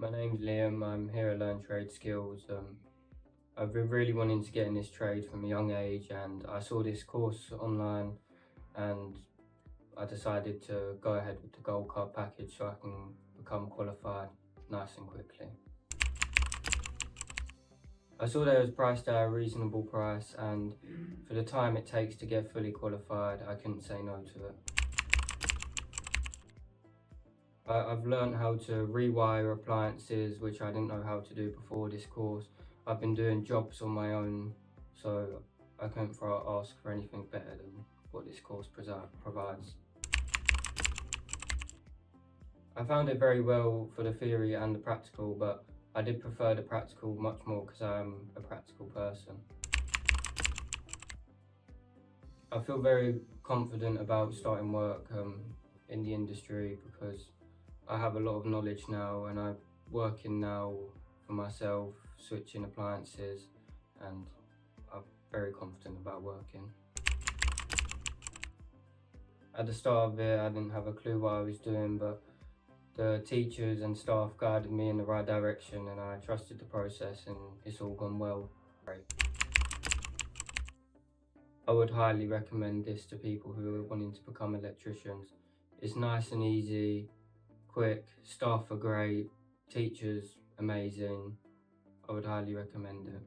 My name's Liam. I'm here to learn trade skills. I've been really wanting to get in this trade from a young age, and I saw this course online and I decided to go ahead with the gold card package so I can become qualified nice and quickly. I saw that it was priced at a reasonable price, and for the time it takes to get fully qualified, I couldn't say no to it. I've learned how to rewire appliances, which I didn't know how to do before this course. I've been doing jobs on my own, so I couldn't ask for anything better than what this course provides. I found it very well for the theory and the practical, but I did prefer the practical much more because I am a practical person. I feel very confident about starting work in the industry because I have a lot of knowledge now, and I'm working now for myself, switching appliances, and I'm very confident about working. At the start of it, I didn't have a clue what I was doing, but the teachers and staff guided me in the right direction, and I trusted the process, and it's all gone well. Great. I would highly recommend this to people who are wanting to become electricians. It's nice and easy, quick, staff are great, teachers amazing. I would highly recommend it.